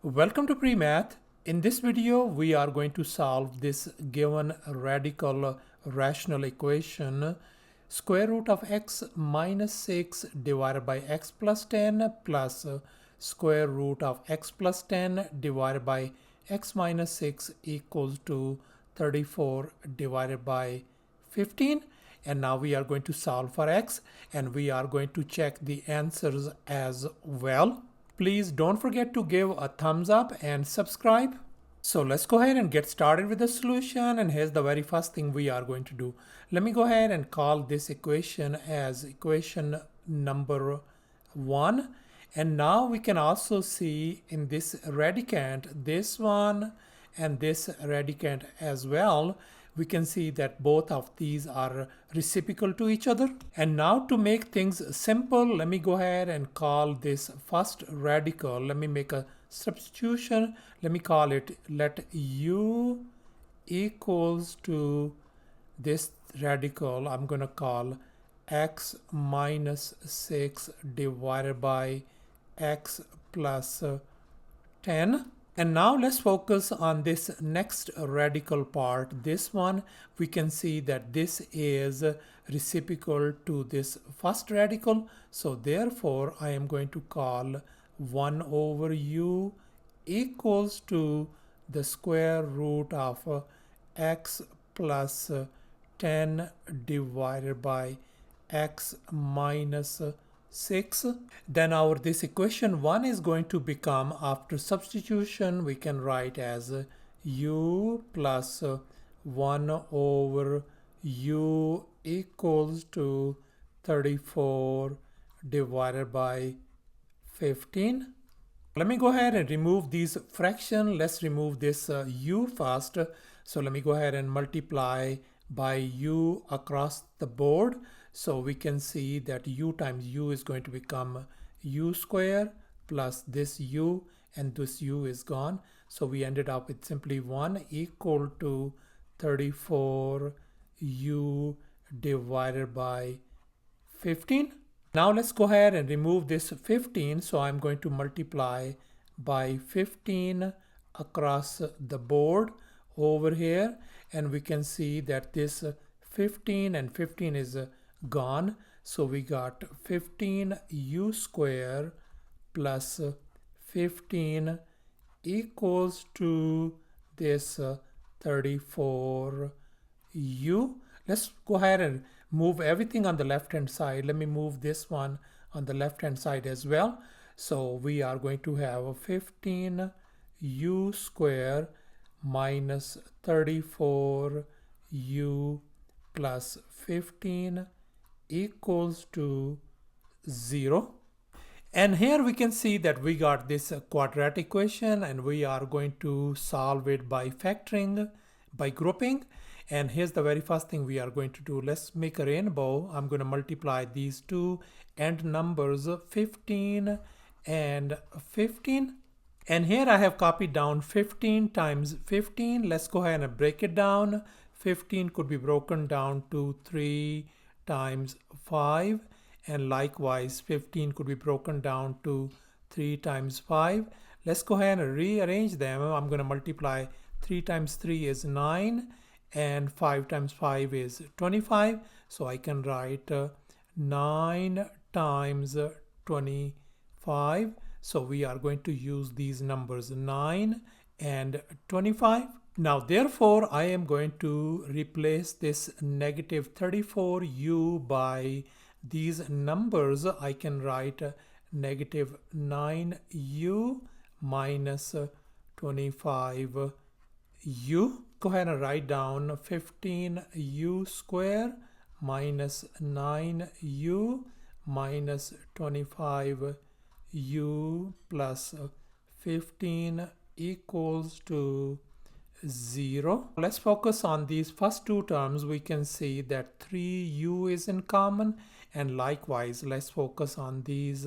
Welcome to PreMath. In this video, we are going to solve this given radical rational equation. Square root of x minus 6 divided by x plus 10 plus square root of x plus 10 divided by x minus 6 equals to 34 divided by 15. And now we are going to solve for x and we are going to check the answers as well. Please don't forget to give a thumbs up and subscribe. So let's go ahead and get started with the solution. And here's the very first thing we are going to do. Let me go ahead and call this equation as equation number 1. And now we can also see in this radicand, this one and this radicand as well. We can see that both of these are reciprocal to each other. And now to make things simple, let me go ahead and call this first radical. Let me make a substitution. Let me call it, let u equals to this radical. I'm going to call x minus 6 divided by x plus 10. And now let's focus on this next radical part. This one, we can see that this is reciprocal to this first radical. So therefore, I am going to call 1 over u equals to the square root of x plus 10 divided by x minus 6. Then this equation 1 is going to become, after substitution, we can write as u plus 1 over u equals to 34 divided by 15. Let me go ahead and remove these fractions. Let's remove this u first. So let me go ahead and multiply by u across the board. So we can see that u times u is going to become u square plus this u, and this u is gone. So we ended up with simply 1 equal to 34 u divided by 15. Now let's go ahead and remove this 15. So I'm going to multiply by 15 across the board over here. And we can see that this 15 and 15 is gone. So we got 15 u square plus 15 equals to this 34 u. Let's go ahead and move everything on the left hand side. Let me move this one on the left hand side as well. So we are going to have 15 u square minus 34 u plus 15 equals to 0. And here we can see that we got this quadratic equation, and we are going to solve it by factoring, by grouping. And here's the very first thing we are going to do. Let's make a rainbow. I'm going to multiply these two end numbers, 15 and 15. And here I have copied down 15 times 15. Let's go ahead and break it down. 15 could be broken down to 3 times 5, and likewise 15 could be broken down to 3 times 5. Let's go ahead and rearrange them. I'm going to multiply 3 times 3 is 9 and 5 times 5 is 25. So I can write 9 times 25. So we are going to use these numbers 9 and 25. Now therefore I am going to replace this negative 34u by these numbers. I can write negative 9u minus 25u. Go ahead and write down 15u square minus 9u minus 25u plus 15 equals to 0. Let's focus on these first two terms. We can see that 3u is in common, and likewise let's focus on these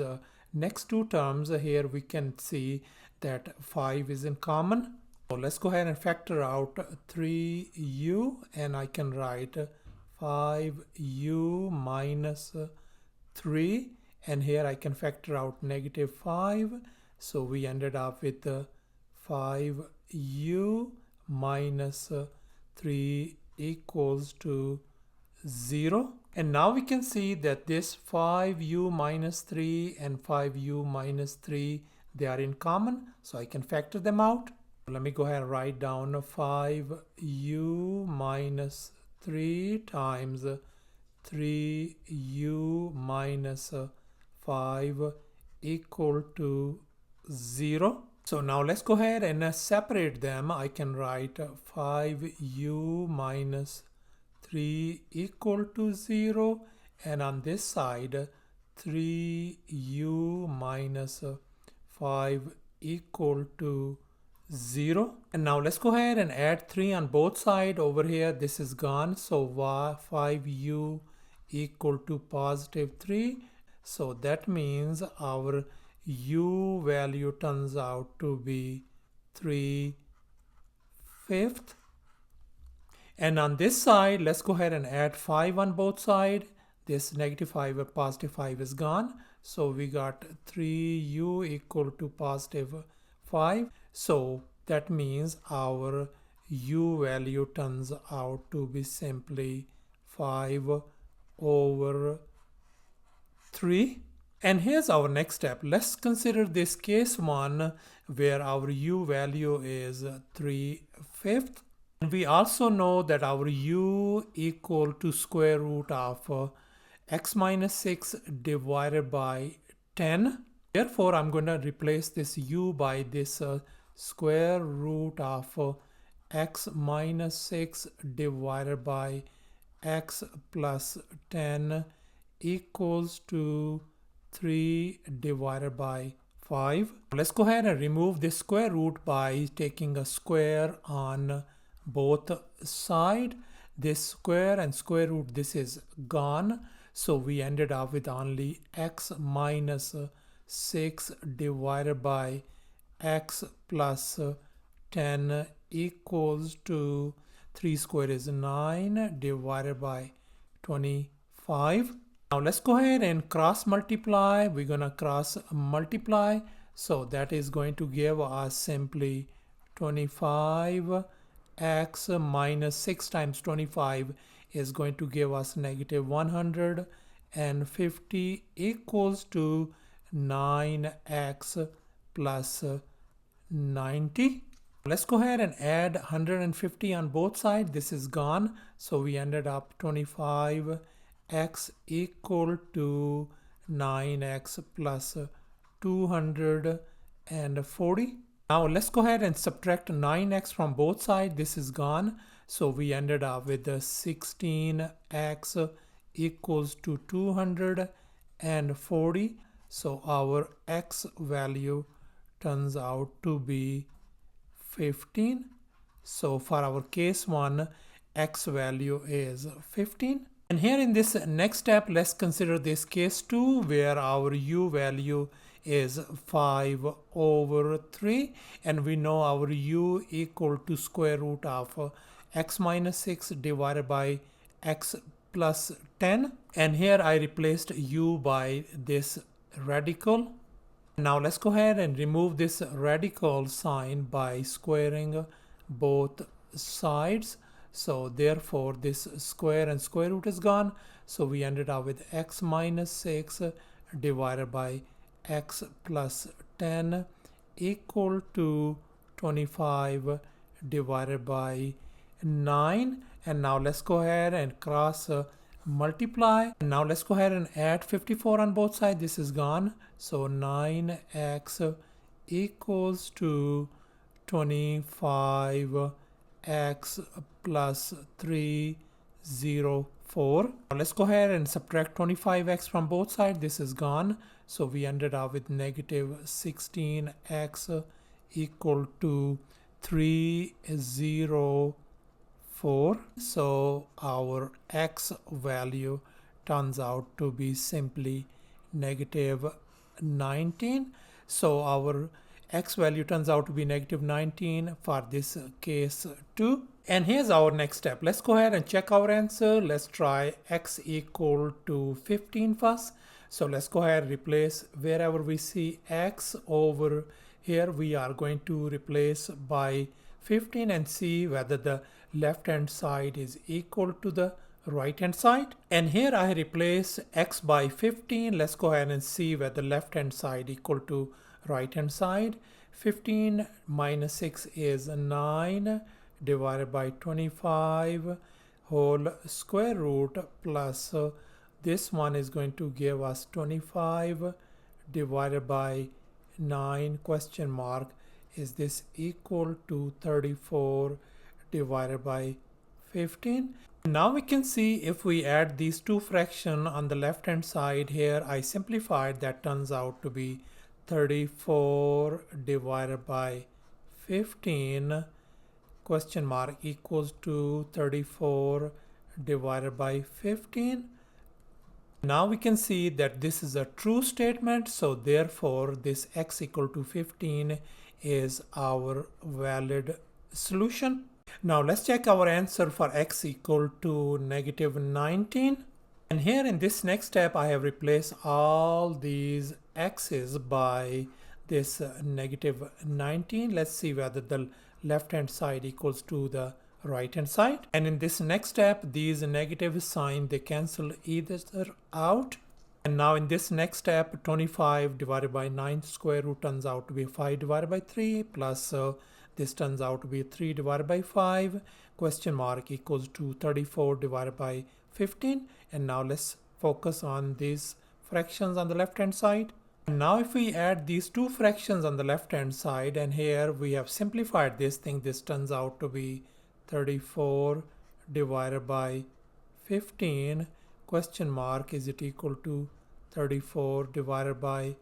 next two terms. Here we can see that 5 is in common. So let's go ahead and factor out 3u, and I can write 5u minus 3, and here I can factor out negative 5. So we ended up with 5u minus 3 equals to 0. And now we can see that this 5u minus 3 and 5u minus 3, they are in common, so I can factor them out. Let me go ahead and write down 5u minus 3 times 3u minus 5 equal to 0. So now let's go ahead and separate them. I can write 5u minus 3 equal to 0, and on this side 3u minus 5 equal to 0. And now let's go ahead and add 3 on both sides. Over here this is gone, so 5u equal to positive 3. So that means our u value turns out to be 3/5. And on this side, let's go ahead and add 5 on both sides. This negative 5 and positive 5 is gone. So we got 3u equal to positive 5. So that means our u value turns out to be simply 5/3. And here's our next step. Let's consider this case 1 where our u value is 3/5. And we also know that our u equal to square root of x minus 6 divided by 10. Therefore, I'm going to replace this u by this square root of x minus 6 divided by x plus 10 equals to 3 divided by 5. Let's go ahead and remove this square root by taking a square on both sides. This square and square root, this is gone. So we ended up with only x minus 6 divided by x plus 10 equals to 3 square is 9 divided by 25. Now let's go ahead and cross multiply. We're going to cross multiply. So that is going to give us simply 25. X minus 6 times 25 is going to give us negative 150 equals to 9x plus 90. Let's go ahead and add 150 on both sides. This is gone. So we ended up 25x equal to 9x plus 240. Now let's go ahead and subtract 9x from both sides. This is gone. So we ended up with 16x equals to 240. So our x value turns out to be 15. So for our case 1, x value is 15. And here in this next step, let's consider this case 2 where our u value is 5/3, and we know our u equal to square root of x minus 6 divided by x plus 10. And here I replaced u by this radical. Now let's go ahead and remove this radical sign by squaring both sides. So therefore this square and square root is gone. So we ended up with x minus 6 divided by x plus 10 equal to 25 divided by 9. And now let's go ahead and cross multiply. And now let's go ahead and add 54 on both sides. This is gone. So 9x equals to 25x plus 304. Now let's go ahead and subtract 25x from both sides. This is gone. So we ended up with negative 16x equal to 304. So our x value turns out to be simply negative 19. So our x value turns out to be negative 19 for this case 2. And here's our next step. Let's go ahead and check our answer. Let's try x equal to 15 first. So let's go ahead and replace wherever we see x over Here we are going to replace by 15 and see whether the left hand side is equal to the right hand side. And here I replace x by 15. Let's go ahead and see whether left hand side equal to right hand side. 15 minus 6 is 9 divided by 25 whole square root plus this one is going to give us 25 divided by 9 question mark. Is this equal to 34 divided by 15? Now we can see if we add these two fractions on the left hand side. Here I simplified, that turns out to be 34 divided by 15 question mark equals to 34 divided by 15. Now we can see that this is a true statement, so therefore this x equal to 15 is our valid solution. Now let's check our answer for x equal to negative 19. And here in this next step I have replaced all these x's by this negative 19. Let's see whether the left hand side equals to the right hand side. And in this next step these negative sign they cancel either out. And now in this next step 25 divided by 9 square root turns out to be 5 divided by 3 plus this turns out to be 3 divided by 5 question mark equals to 34 divided by 15. And now let's focus on these fractions on the left hand side. And now if we add these two fractions on the left hand side, and here we have simplified this thing, this turns out to be 34 divided by 15 question mark, is it equal to 34 divided by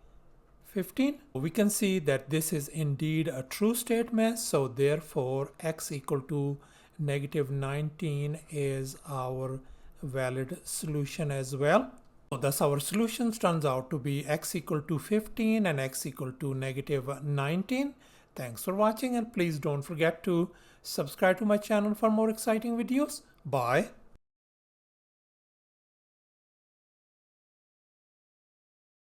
15? We can see that this is indeed a true statement, so therefore x equal to negative 19 is our valid solution as well. So thus our solutions turns out to be x equal to 15 and x equal to negative 19. Thanks for watching, and please don't forget to subscribe to my channel for more exciting videos. Bye.